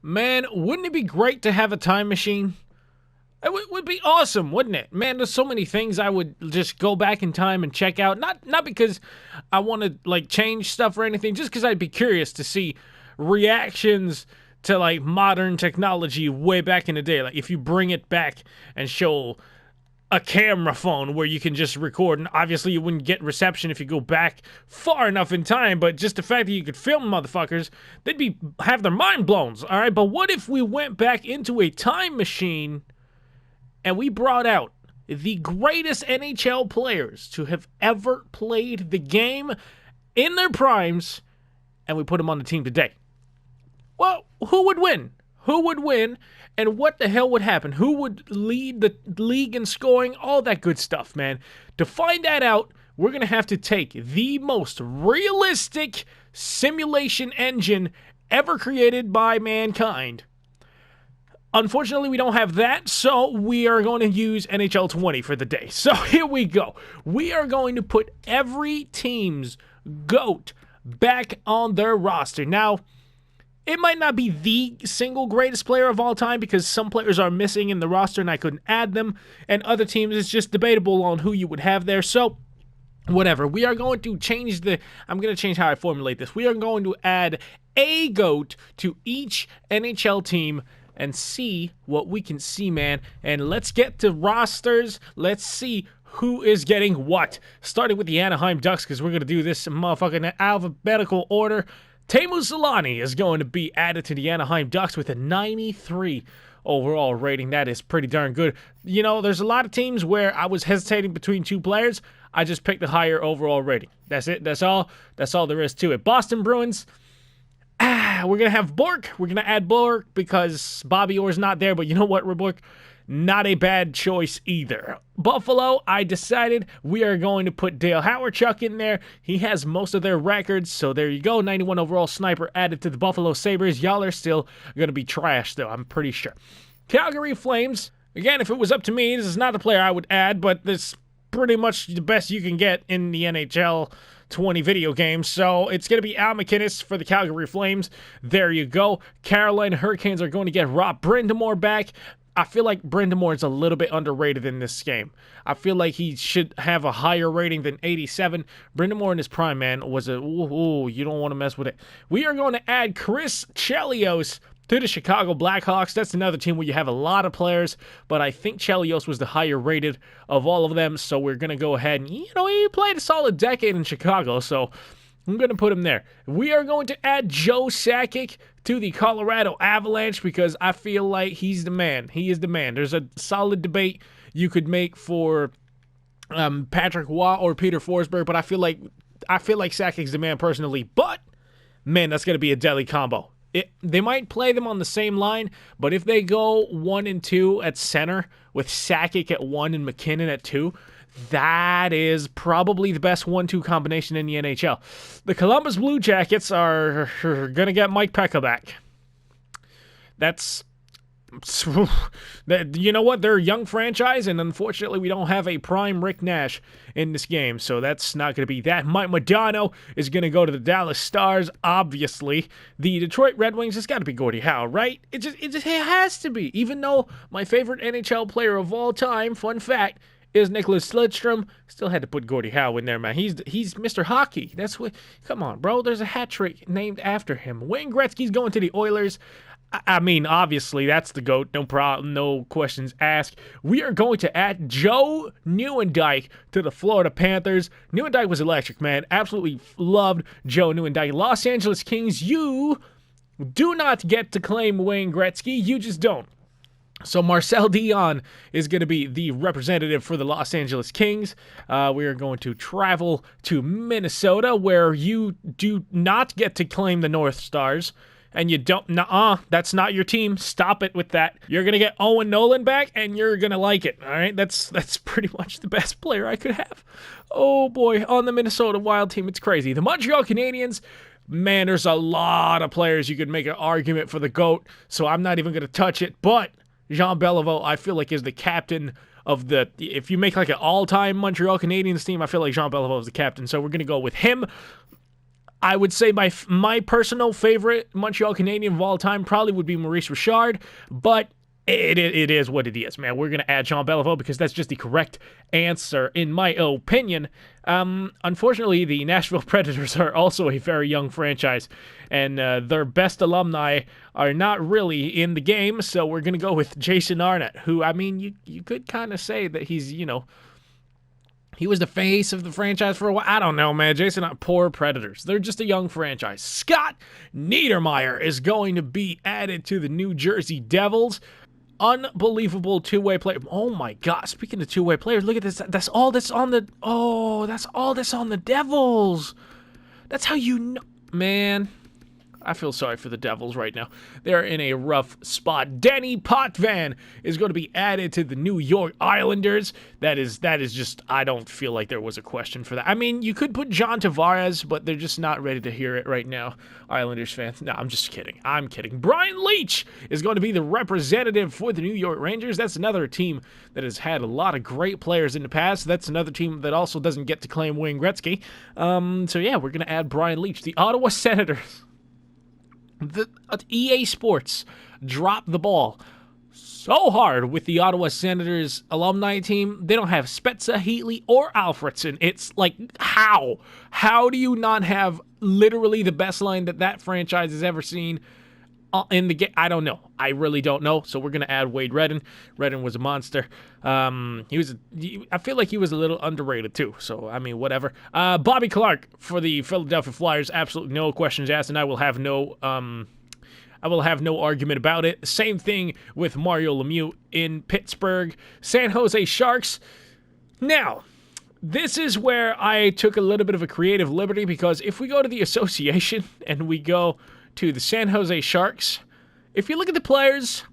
Man, wouldn't it be great to have a time machine? It would be awesome, wouldn't it? Man, there's so many things I would just go back in time and check out. Not because I want to like change stuff or anything, just because I'd be curious to see reactions to like modern technology way back in the day. Like if you bring it back and show a camera phone where you can just record, and obviously you wouldn't get reception if you go back far enough in time, but just the fact that you could film motherfuckers, they'd have their mind blown, all right? But what if we went back into a time machine and we brought out the greatest NHL players to have ever played the game in their primes, and we put them on the team today? Well, who would win? Who would win, and what the hell would happen? Who would lead the league in scoring? All that good stuff, man. To find that out, we're going to have to take the most realistic simulation engine ever created by mankind. Unfortunately, we don't have that, so we are going to use NHL 20 for the day. So here we go. We are going to put every team's GOAT back on their roster. Now, it might not be the single greatest player of all time because some players are missing in the roster and I couldn't add them. And other teams, it's just debatable on who you would have there. So, whatever. We are going to change I'm going to change how I formulate this. We are going to add a GOAT to each NHL team and see what we can see, man. And let's get to rosters. Let's see who is getting what. Starting with the Anaheim Ducks because we're going to do this in motherfucking alphabetical order. Teemu Selanne is going to be added to the Anaheim Ducks with a 93 overall rating. That is pretty darn good. You know, there's a lot of teams where I was hesitating between two players. I just picked a higher overall rating. That's it. That's all. That's all there is to it. Boston Bruins. We're going to have Bork. We're going to add Bork because Bobby Orr's not there. But you know what, Bork? Not a bad choice either. Buffalo, I decided we are going to put Dale Hawerchuk in there. He has most of their records, so there you go. 91 overall sniper added to the Buffalo Sabres. Y'all are still going to be trash, though, I'm pretty sure. Calgary Flames, again, if it was up to me, this is not the player I would add, but this is pretty much the best you can get in the NHL 20 video games. So it's going to be Al McInnes for the Calgary Flames. There you go. Carolina Hurricanes are going to get Rob Brind'Amour back. I feel like Brind'Amour is a little bit underrated in this game. I feel like he should have a higher rating than 87. Brind'Amour in his prime, man, was you don't want to mess with it. We are going to add Chris Chelios to the Chicago Blackhawks. That's another team where you have a lot of players, but I think Chelios was the higher rated of all of them, so we're going to go ahead and, he played a solid decade in Chicago, so I'm going to put him there. We are going to add Joe Sakic to the Colorado Avalanche because I feel like he's the man. He is the man. There's a solid debate you could make for Patrick Waugh or Peter Forsberg, but I feel like Sakic's the man personally. But, man, that's going to be a deadly combo. They might play them on the same line, but if they go 1 and 2 at center with Sakic at 1 and McKinnon at 2, that is probably the best 1-2 combination in the NHL. The Columbus Blue Jackets are going to get Mike Pekka back. You know what? They're a young franchise, and unfortunately we don't have a prime Rick Nash in this game, so that's not going to be that. Mike Modano is going to go to the Dallas Stars, obviously. The Detroit Red Wings, it's got to be Gordie Howe, right? It has to be, even though my favorite NHL player of all time, fun fact, is Nicholas Lidstrom. Still had to put Gordie Howe in there, man. He's Mr. Hockey. That's what. Come on, bro. There's a hat trick named after him. Wayne Gretzky's going to the Oilers. I mean, obviously, that's the GOAT. No problem. No questions asked. We are going to add Joe Nieuwendyk to the Florida Panthers. Nieuwendyk was electric, man. Absolutely loved Joe Nieuwendyk. Los Angeles Kings, you do not get to claim Wayne Gretzky. You just don't. So Marcel Dion is going to be the representative for the Los Angeles Kings. We are going to travel to Minnesota, where you do not get to claim the North Stars. And you don't, that's not your team. Stop it with that. You're going to get Owen Nolan back, and you're going to like it, all right? That's pretty much the best player I could have. Oh, boy, on the Minnesota Wild team, it's crazy. The Montreal Canadiens, man, there's a lot of players you could make an argument for the GOAT, so I'm not even going to touch it. But Jean Beliveau, I feel like, is the captain of the, if you make like an all-time Montreal Canadiens team, I feel like Jean Beliveau is the captain, so we're going to go with him. I would say my personal favorite Montreal Canadian of all time probably would be Maurice Richard, but it is what it is, man. We're going to add Jean Beliveau because that's just the correct answer, in my opinion. Unfortunately, the Nashville Predators are also a very young franchise, and their best alumni are not really in the game, so we're going to go with Jason Arnott, who, I mean, you could kind of say that he's, he was the face of the franchise for a while. I don't know, man. Jason, poor Predators. They're just a young franchise. Scott Niedermayer is going to be added to the New Jersey Devils. Unbelievable two-way player. Oh my God! Speaking of two-way players, look at this. That's all that's on the. Oh, that's all that's on the Devils. That's how you know, man. I feel sorry for the Devils right now. They're in a rough spot. Danny Potvin is going to be added to the New York Islanders. That is just, I don't feel like there was a question for that. I mean, you could put John Tavares, but they're just not ready to hear it right now, Islanders fans. No, I'm just kidding. I'm kidding. Brian Leetch is going to be the representative for the New York Rangers. That's another team that has had a lot of great players in the past. That's another team that also doesn't get to claim Wayne Gretzky. So yeah, we're going to add Brian Leetch. The Ottawa Senators. The EA Sports dropped the ball so hard with the Ottawa Senators alumni team. They don't have Spezza, Heatley, or Alfredson. It's like, how? How do you not have literally the best line that franchise has ever seen in the game? I don't know. I really don't know. So we're going to add Wade Redden. Redden was a monster. I feel like he was a little underrated too. So, I mean, whatever. Bobby Clark for the Philadelphia Flyers. Absolutely no questions asked, and I will have no argument about it. Same thing with Mario Lemieux in Pittsburgh. San Jose Sharks. Now, this is where I took a little bit of a creative liberty, because if we go to the association and we go to the San Jose Sharks, if you look at the players,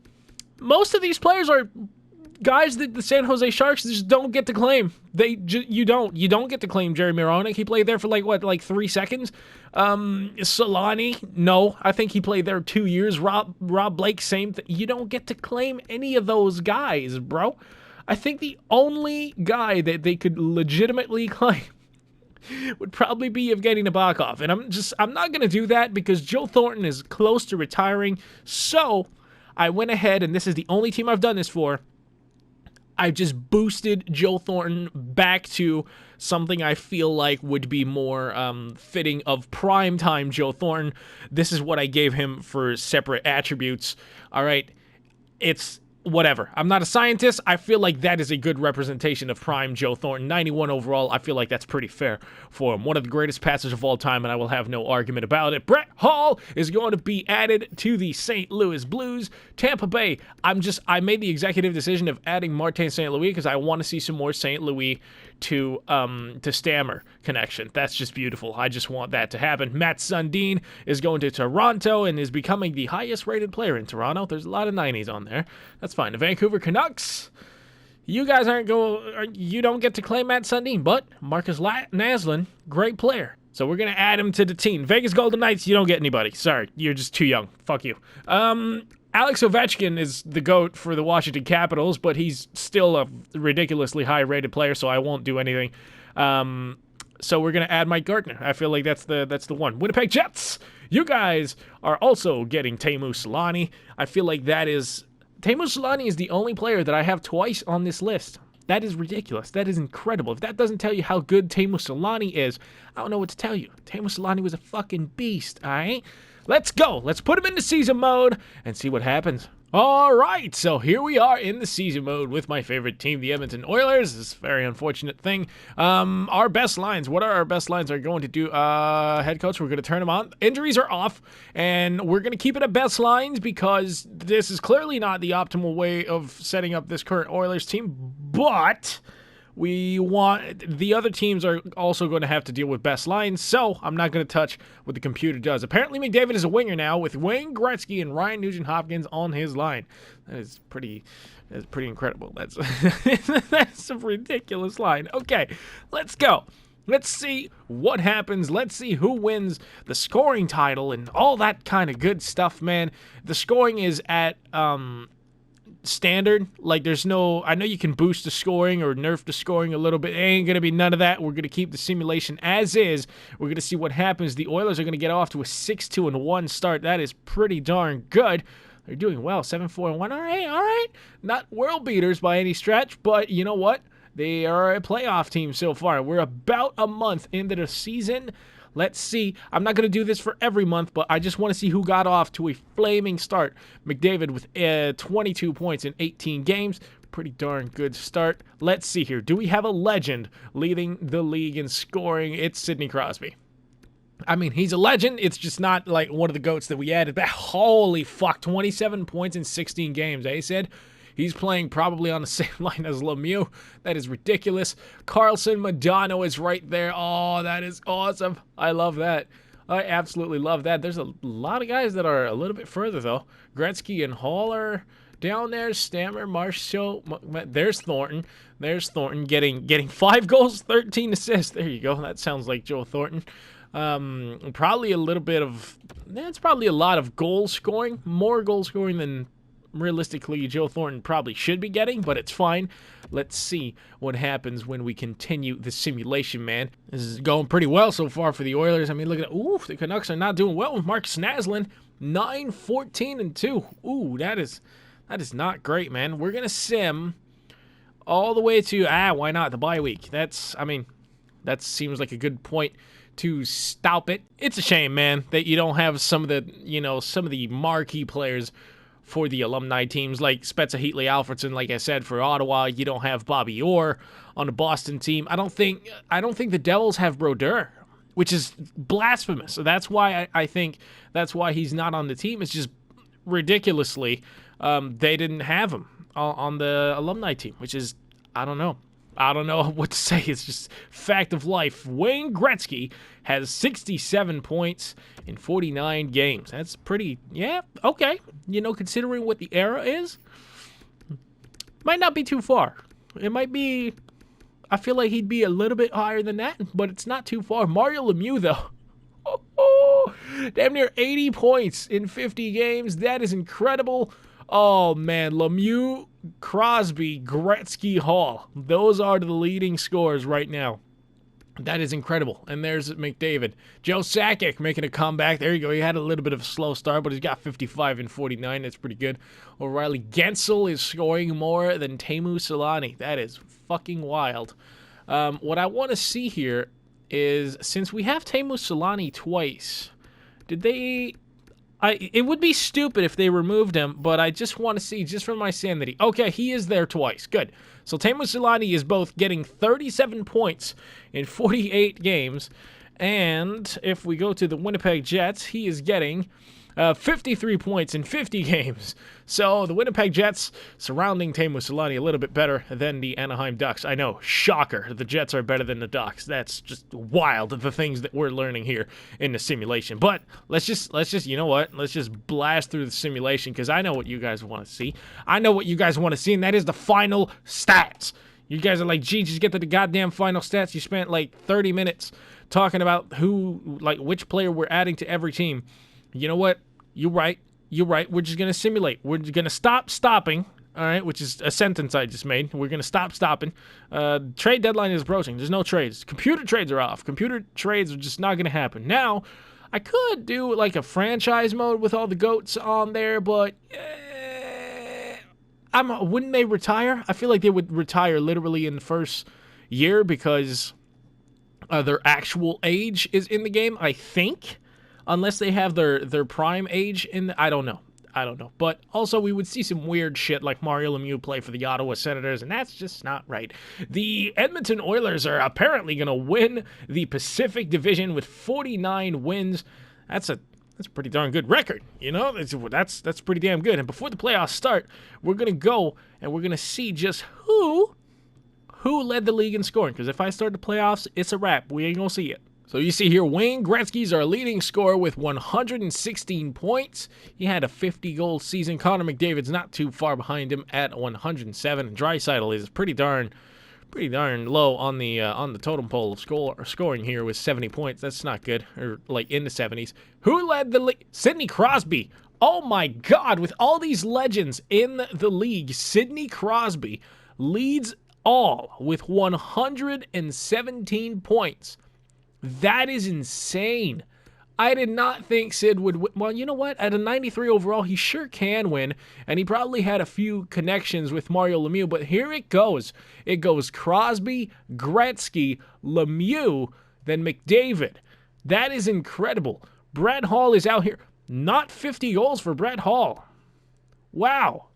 most of these players are guys that the San Jose Sharks just don't get to claim. You don't get to claim Jerry Mironek. He played there for like 3 seconds. Solani, no, I think he played there 2 years. Rob Blake, same thing. You don't get to claim any of those guys, bro. I think the only guy that they could legitimately claim would probably be Evgeny Nabokov. And I'm not going to do that because Joe Thornton is close to retiring. So I went ahead, and this is the only team I've done this for. I just boosted Joe Thornton back to something I feel like would be more fitting of primetime Joe Thornton. This is what I gave him for separate attributes. All right. It's whatever. I'm not a scientist. I feel like that is a good representation of prime Joe Thornton. 91 overall. I feel like that's pretty fair for him. One of the greatest passers of all time, and I will have no argument about it. Brett Hall is going to be added to the St. Louis Blues. Tampa Bay. I made the executive decision of adding Martin St. Louis because I want to see some more St. Louis to Stammer connection. That's just beautiful. I just want that to happen. Matt Sundin is going to Toronto and is becoming the highest rated player in Toronto. There's a lot of 90s on there. That's fine. The Vancouver Canucks. You guys you don't get to claim Matt Sundin, but Marcus Naslin, great player. So we're going to add him to the team. Vegas Golden Knights, you don't get anybody. Sorry, you're just too young. Fuck you. Alex Ovechkin is the GOAT for the Washington Capitals, but he's still a ridiculously high-rated player, so I won't do anything. So we're going to add Mike Gardner. I feel like that's the one. Winnipeg Jets, you guys are also getting Teemu Selanne. I feel like Teemu Selanne is the only player that I have twice on this list. That is ridiculous. That is incredible. If that doesn't tell you how good Teemu Selanne is, I don't know what to tell you. Teemu Selanne was a fucking beast, all right? Let's go. Let's put him into season mode and see what happens. All right, so here we are in the season mode with my favorite team, the Edmonton Oilers. This is a very unfortunate thing. Our best lines. What are our best lines are going to do? Head coach, we're going to turn them on. Injuries are off, and we're going to keep it at best lines because this is clearly not the optimal way of setting up this current Oilers team, but the other teams are also going to have to deal with best lines, so I'm not going to touch what the computer does. Apparently, McDavid is a winger now with Wayne Gretzky and Ryan Nugent-Hopkins on his line. That's pretty incredible. That's a ridiculous line. Okay, let's go. Let's see what happens. Let's see who wins the scoring title and all that kind of good stuff, man. The scoring is at standard. Like, there's no, I know you can boost the scoring or nerf the scoring a little bit. It ain't going to be none of that. We're going to keep the simulation as is. We're going to see what happens. The Oilers are going to get off to a 6-2-1 start. That is pretty darn good. They're doing well, 7-4-1. All right. Not world beaters by any stretch, but you know what? They are a playoff team so far. We're about a month into the season. Let's see. I'm not going to do this for every month, but I just want to see who got off to a flaming start. McDavid with 22 points in 18 games. Pretty darn good start. Let's see here. Do we have a legend leading the league in scoring? It's Sidney Crosby. I mean, he's a legend. It's just not like one of the GOATs that we added back. Holy fuck, 27 points in 16 games, eh, Sid? He's playing probably on the same line as Lemieux. That is ridiculous. Carlson Modano is right there. Oh, that is awesome. I love that. I absolutely love that. There's a lot of guys that are a little bit further, though. Gretzky and Hall are down there. Stammer, Marshall. There's Thornton. Getting 5 goals, 13 assists. There you go. That sounds like Joe Thornton. Probably a little bit of... It's probably a lot of goal scoring. More goal scoring than... realistically, Joe Thornton probably should be getting, but it's fine. Let's see what happens when we continue the simulation, man. This is going pretty well so far for the Oilers. I mean, look at that. Ooh, the Canucks are not doing well with Marcus Naslund. 9-14-2. Ooh, that is not great, man. We're going to sim all the way to, why not, the bye week. That seems like a good point to stop it. It's a shame, man, that you don't have some of the marquee players for the alumni teams like Spezza, Heatley, Alfredson. Like I said, for Ottawa, you don't have Bobby Orr on the Boston team. I don't think the Devils have Brodeur, which is blasphemous. So that's why I think that's why he's not on the team. It's just ridiculously they didn't have him on the alumni team, which is, I don't know what to say. It's just fact of life. Wayne Gretzky has 67 points in 49 games. That's pretty, okay. Considering what the era is, might not be too far. It might be, I feel like he'd be a little bit higher than that, but it's not too far. Mario Lemieux, though, damn near 80 points in 50 games. That is incredible. Oh, man, Lemieux, Crosby, Gretzky, Hall. Those are the leading scorers right now. That is incredible. And there's McDavid. Joe Sakic making a comeback. There you go. He had a little bit of a slow start, but he's got 55 and 49. That's pretty good. O'Reilly Gensel is scoring more than Teemu Selanne. That is fucking wild. What I want to see here is, since we have Teemu Selanne twice, did they... it would be stupid if they removed him, but I just want to see, just for my sanity. Okay, he is there twice. Good. So Teemu Selanne is both getting 37 points in 48 games, and if we go to the Winnipeg Jets, he is getting 53 points in 50 games. So the Winnipeg Jets surrounding Teemu Selanne a little bit better than the Anaheim Ducks. I know, shocker. The Jets are better than the Ducks. That's just wild, the things that we're learning here in the simulation. But let's just you know what? Let's just blast through the simulation, because I know what you guys want to see. I know what you guys want to see, and that is the final stats. You guys are like, gee, just get to the goddamn final stats. You spent like 30 minutes talking about which player we're adding to every team. You know what? You're right. We're just going to simulate. We're going to stop stopping, all right, which is a sentence I just made. We're going to stop stopping. Trade deadline is approaching. There's no trades. Computer trades are off. Computer trades are just not going to happen. Now, I could do like a franchise mode with all the GOATs on there, but wouldn't they retire? I feel like they would retire literally in the first year, because their actual age is in the game, I think. Unless they have their prime age in I don't know. But also, we would see some weird shit like Mario Lemieux play for the Ottawa Senators, and that's just not right. The Edmonton Oilers are apparently going to win the Pacific Division with 49 wins. That's a pretty darn good record, That's pretty damn good. And before the playoffs start, we're going to go and we're going to see just who led the league in scoring. Because if I start the playoffs, it's a wrap. We ain't going to see it. So you see here, Wayne Gretzky's our leading scorer with 116 points. He had a 50-goal season. Connor McDavid's not too far behind him at 107. And Draisaitl is pretty darn low on the totem pole of scoring here with 70 points. That's not good, or like in the 70s. Who led the league? Sidney Crosby. Oh my God, with all these legends in the league, Sidney Crosby leads all with 117 points. That is insane. I did not think Sid would win. Well, you know what? At a 93 overall, he sure can win, and he probably had a few connections with Mario Lemieux, but here it goes. It goes Crosby, Gretzky, Lemieux, then McDavid. That is incredible. Brett Hall is out here. Not 50 goals for Brett Hall. Wow.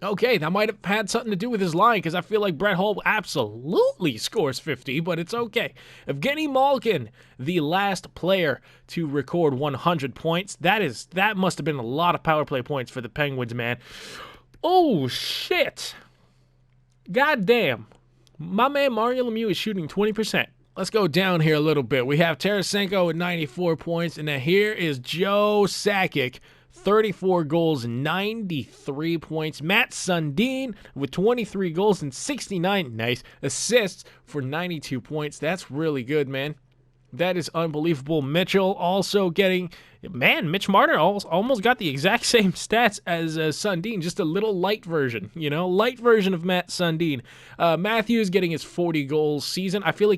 Okay, that might have had something to do with his line, because I feel like Brett Hall absolutely scores 50, but it's okay. Evgeny Malkin, the last player to record 100 points. That must have been a lot of power play points for the Penguins, man. Oh, shit. God damn. My man Mario Lemieux is shooting 20%. Let's go down here a little bit. We have Tarasenko with 94 points, and then here is Joe Sakic, 34 goals, 93 points. Matt Sundin with 23 goals and 69 assists for 92 points. That's really good, man. That is unbelievable. Mitchell also getting... Man, Mitch Marner almost got the exact same stats as Sundin, just a little light version, light version of Matt Sundin. Matthews getting his 40 goals season. I feel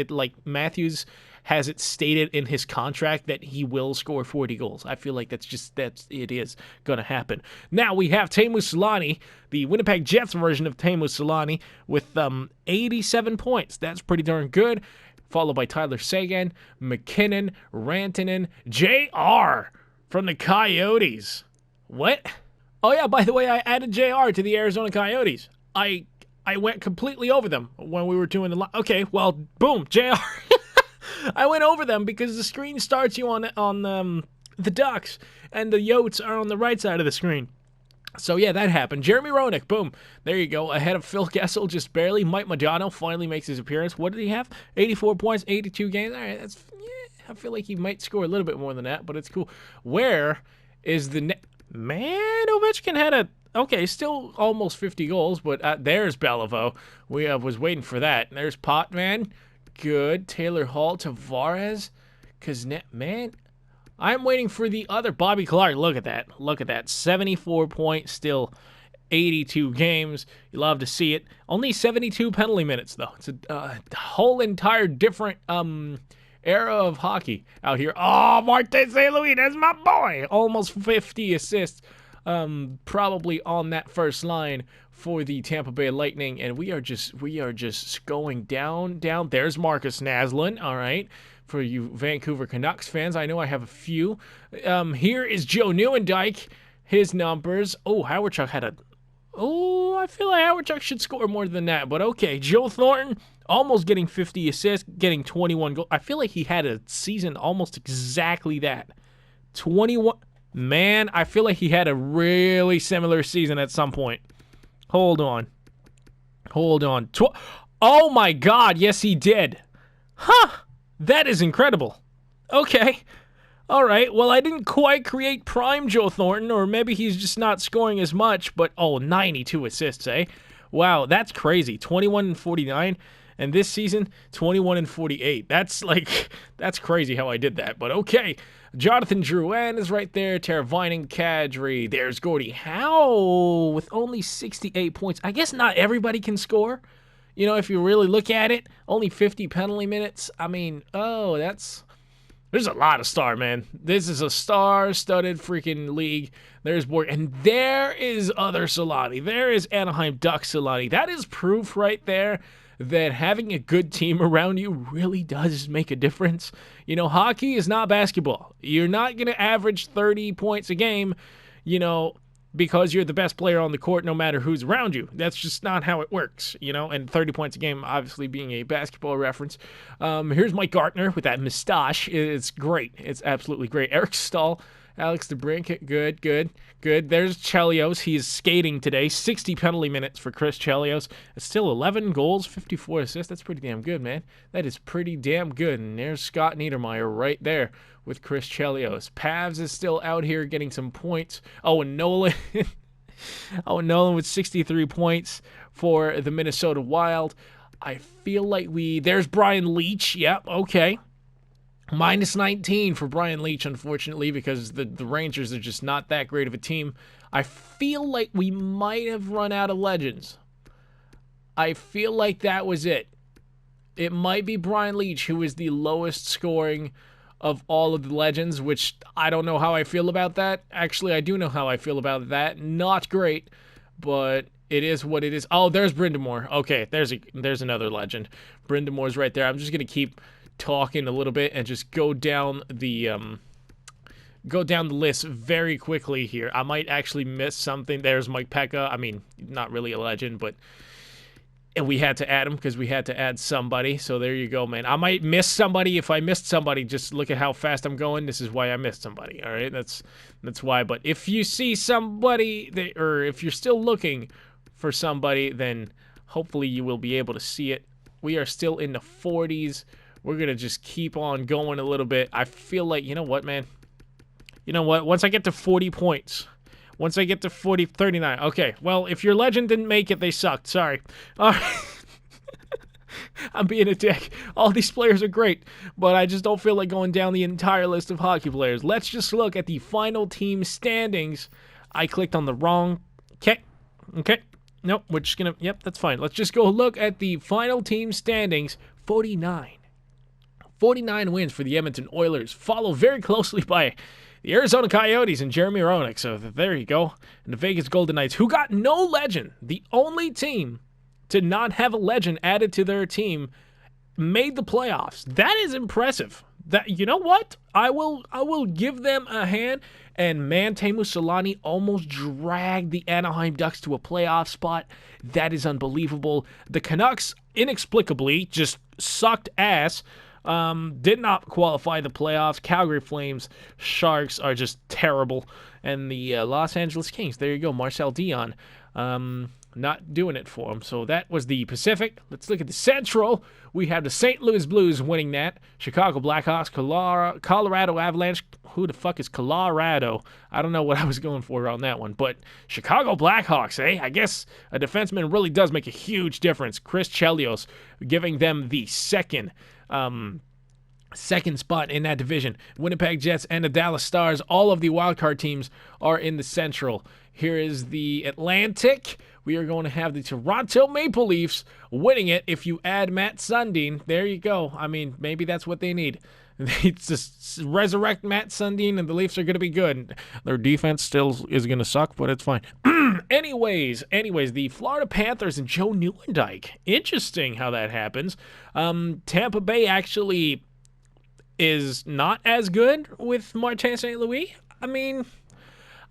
like Matthews has it stated in his contract that he will score 40 goals. I feel like it is going to happen. Now we have Teemu Selanne, the Winnipeg Jets version of Teemu Selanne, with 87 points. That's pretty darn good. Followed by Tyler Seguin, McKinnon, Rantanen, JR from the Coyotes. What? Oh yeah, by the way, I added JR to the Arizona Coyotes. I went completely over them when we were doing the... Okay, well, boom, JR. I went over them because the screen starts you on the Ducks, and the Yotes are on the right side of the screen. So yeah, that happened. Jeremy Roenick, boom. There you go. Ahead of Phil Kessel, just barely. Mike Modano finally makes his appearance. What did he have? 84 points, 82 games. All right, I feel like he might score a little bit more than that, but it's cool. Where is the man? Ovechkin had still almost 50 goals, but there's Beliveau. We was waiting for that. There's Potvin. Good. Taylor Hall, Tavares. Man, I'm waiting for the other Bobby Clark. Look at that. 74 points, still 82 games. You love to see it. Only 72 penalty minutes, though. It's a whole entire different era of hockey out here. Oh, Martin St. Louis, that's my boy. Almost 50 assists, probably on that first line for the Tampa Bay Lightning, and we are just going down. There's Marcus Naslund, all right, for you Vancouver Canucks fans. I know I have a few. Here is Joe Nieuwendyk, his numbers. Oh, Howard Chuck had I feel like Howard Chuck should score more than that, but okay. Joe Thornton, almost getting 50 assists, getting 21 goals. I feel like he had a season almost exactly that. 21. Man, I feel like he had a really similar season at some point. Hold on. Oh my God, yes he did. Huh, that is incredible. Okay. All right, well, I didn't quite create prime Joe Thornton, or maybe he's just not scoring as much, but 92 assists, eh? Wow, that's crazy. 21 and 49, and this season, 21 and 48. That's crazy how I did that, but okay. Jonathan Drouin is right there. Teravainen, Kadri. There's Gordie Howe with only 68 points. I guess not everybody can score. If you really look at it, only 50 penalty minutes. I mean, there's a lot of star, man. This is a star-studded freaking league. There's Borg, and there is other Solani. There is Anaheim Ducks Solani. That is proof right there that having a good team around you really does make a difference. Hockey is not basketball. You're not going to average 30 points a game, because you're the best player on the court no matter who's around you. That's just not how it works, and 30 points a game obviously being a basketball reference. Here's Mike Gartner with that mustache. It's great. It's absolutely great. Eric Stahl, Alex DeBrincat, good. There's Chelios. He's skating today. 60 penalty minutes for Chris Chelios. It's still 11 goals, 54 assists. That's pretty damn good, man. That is pretty damn good. And there's Scott Niedermayer right there with Chris Chelios. Pavs is still out here getting some points. Oh, and Nolan. Nolan with 63 points for the Minnesota Wild. I feel like there's Brian Leach. Yep, okay. Minus 19 for Brian Leach, unfortunately, because the Rangers are just not that great of a team. I feel like we might have run out of legends. I feel like that was it. It might be Brian Leach, who is the lowest scoring of all of the legends, which I don't know how I feel about that. Actually, I do know how I feel about that. Not great, but it is what it is. Oh, there's Brind'Amour. Okay, there's another legend. Brind'Amour's right there. I'm just going to keep talking a little bit and just go down the list very quickly here. I might actually miss something. There's Mike Pekka. I mean, not really a legend, but and we had to add him because we had to add somebody. So there you go, man. I might miss somebody. If I missed somebody, just look at how fast I'm going. This is why I missed somebody. All right, that's why. But if you see somebody, or if you're still looking for somebody, then hopefully you will be able to see it. We are still in the 40s. We're going to just keep on going a little bit. I feel like, you know what, man? You know what? Once I get to 40 points, once I get to 39. Okay, well, if your legend didn't make it, they sucked. Sorry. All right. I'm being a dick. All these players are great, but I just don't feel like going down the entire list of hockey players. Let's just look at the final team standings. I clicked on the wrong... Okay. Nope, we're just going to... Yep, that's fine. Let's just go look at the final team standings. 49 wins for the Edmonton Oilers, followed very closely by the Arizona Coyotes and Jeremy Roenick. So there you go. And the Vegas Golden Knights, who got no legend, the only team to not have a legend added to their team, made the playoffs. That is impressive. That, you know what? I will give them a hand. And man, Teemu Selanne almost dragged the Anaheim Ducks to a playoff spot. That is unbelievable. The Canucks, inexplicably, just sucked ass. Did not qualify the playoffs. Calgary Flames, Sharks are just terrible. And the Los Angeles Kings, there you go, Marcel Dion, not doing it for them. So that was the Pacific. Let's look at the Central. We have the St. Louis Blues winning that. Chicago Blackhawks, Colorado Avalanche. Who the fuck is Colorado? I don't know what I was going for on that one. But Chicago Blackhawks, eh? I guess a defenseman really does make a huge difference. Chris Chelios giving them the second spot in that division. Winnipeg Jets and the Dallas Stars, all of the wildcard teams are in the Central. Here is the Atlantic. We are going to have the Toronto Maple Leafs winning it. If you add Matt Sundin, there you go. I mean, maybe that's what they need. They just resurrect Matt Sundin, and the Leafs are going to be good. Their defense still is going to suck, but it's fine. Anyways, the Florida Panthers and Joe Nieuwendyk. Interesting how that happens. Tampa Bay actually is not as good with Martin St. Louis. I mean,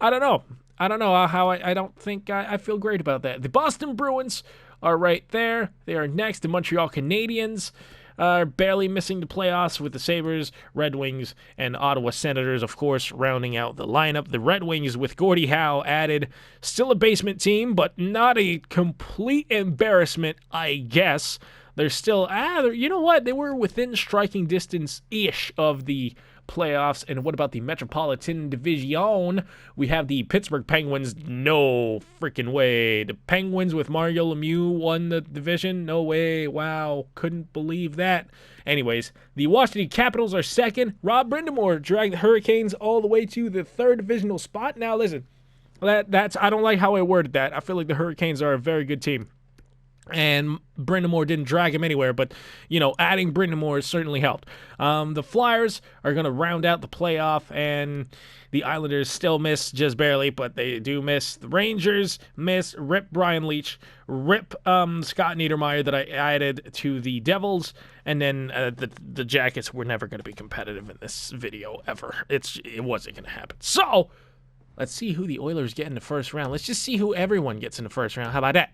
I don't know. How I don't think I feel great about that. The Boston Bruins are right there. They are next. The Montreal Canadiens are barely missing the playoffs with the Sabres, Red Wings, and Ottawa Senators, of course, rounding out the lineup. The Red Wings with Gordie Howe added. Still a basement team, but not a complete embarrassment, I guess. They're still, you know what? They were within striking distance-ish of the playoffs. And what about the Metropolitan Division? We have the Pittsburgh Penguins. No freaking way. The Penguins with Mario Lemieux won the division. No way. Wow. Couldn't believe that. Anyways, the Washington Capitals are second. Rob Brind'Amour dragged the Hurricanes all the way to the third divisional spot. Now listen, that's I don't like how I worded that. I feel like the Hurricanes are a very good team. And Brind'Amour didn't drag him anywhere, but, adding Brind'Amour certainly helped. The Flyers are going to round out the playoff, and the Islanders still miss just barely, but they do miss. The Rangers miss. Rip Brian Leach. Rip Scott Niedermayer that I added to the Devils. And then the Jackets were never going to be competitive in this video ever. It wasn't going to happen. So, let's see who the Oilers get in the first round. Let's just see who everyone gets in the first round. How about that?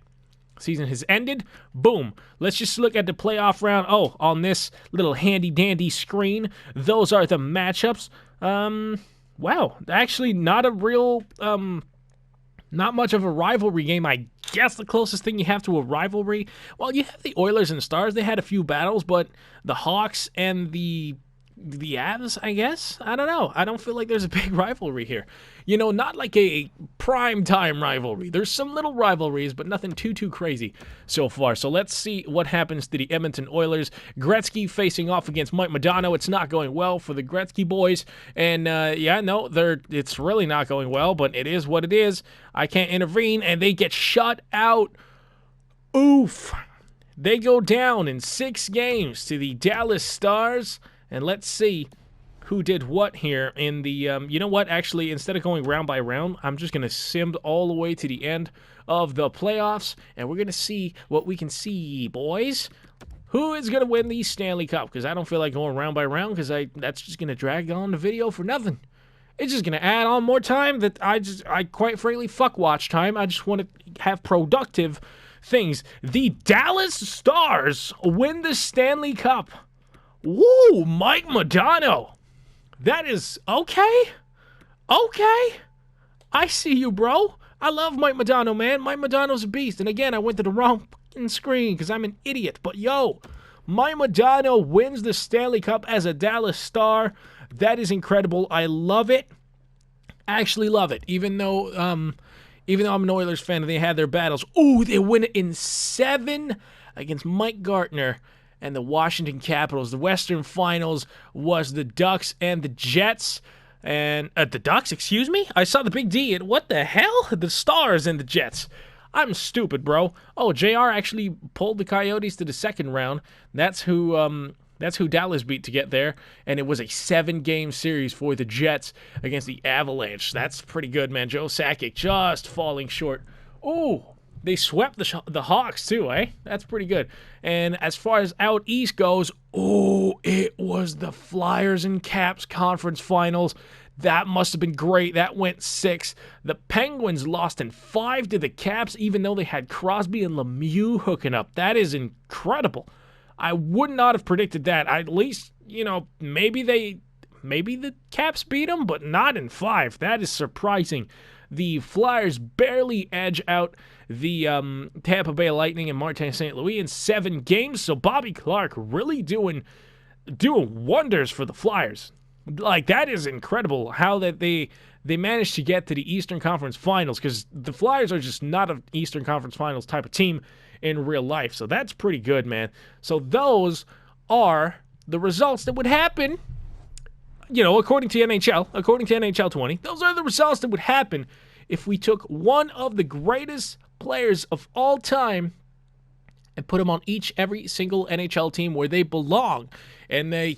Season has ended. Boom. Let's just look at the playoff round. Oh, on this little handy-dandy screen, those are the matchups. Wow. Actually, not a real, not much of a rivalry game. I guess the closest thing you have to a rivalry, well, you have the Oilers and Stars. They had a few battles, but the Hawks and the the Avs, I guess. I don't know. I don't feel like there's a big rivalry here. You know, not like a prime time rivalry. There's some little rivalries, but nothing too crazy so far. So let's see what happens to the Edmonton Oilers. Gretzky facing off against Mike Modano. It's not going well for the Gretzky boys. And it's really not going well, but it is what it is. I can't intervene, and they get shut out. Oof. They go down in 6 games to the Dallas Stars. And let's see who did what here in the, you know what, actually, instead of going round by round, I'm just going to sim all the way to the end of the playoffs, and we're going to see what we can see, boys. Who is going to win the Stanley Cup? Because I don't feel like going round by round, because that's just going to drag on the video for nothing. It's just going to add on more time that I quite frankly, fuck watch time. I just want to have productive things. The Dallas Stars win the Stanley Cup. Woo, Mike Modano. That is okay. Okay. I see you, bro. I love Mike Modano, man. Mike Modano's a beast. And again, I went to the wrong fucking screen because I'm an idiot. But yo, Mike Modano wins the Stanley Cup as a Dallas Star. That is incredible. I love it. I actually love it. Even though I'm an Oilers fan and they had their battles. Ooh, they win it in 7 against Mike Gartner and the Washington Capitals. The Western Finals was the Ducks and the Jets. And the Ducks, excuse me? I saw the big D. And what the hell? The Stars and the Jets. I'm stupid, bro. Oh, JR actually pulled the Coyotes to the second round. That's who Dallas beat to get there. And it was a 7-game series for the Jets against the Avalanche. That's pretty good, man. Joe Sakic just falling short. Ooh. They swept the Hawks, too, eh? That's pretty good. And as far as out east goes, it was the Flyers and Caps conference finals. That must have been great. That went 6. The Penguins lost in 5 to the Caps, even though they had Crosby and Lemieux hooking up. That is incredible. I would not have predicted that. At least, maybe the Caps beat them, but not in 5. That is surprising. The Flyers barely edge out the Tampa Bay Lightning and Martin St. Louis in 7 games. So Bobby Clark really doing wonders for the Flyers. Like, that is incredible how that they managed to get to the Eastern Conference Finals, because the Flyers are just not an Eastern Conference Finals type of team in real life. So that's pretty good, man. So those are the results that would happen, according to NHL 20, those are the results that would happen if we took one of the greatest players of all time and put them on every single NHL team where they belong. And I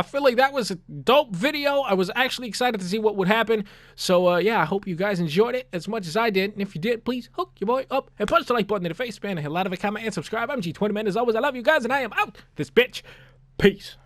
feel like that was a dope video. I was actually excited to see what would happen. So I hope you guys enjoyed it as much as I did. And if you did, please hook your boy up and punch the like button in the face, man. And hit a lot of a comment and subscribe. I'm G20 Man. As always, I love you guys, and I am out this bitch. Peace.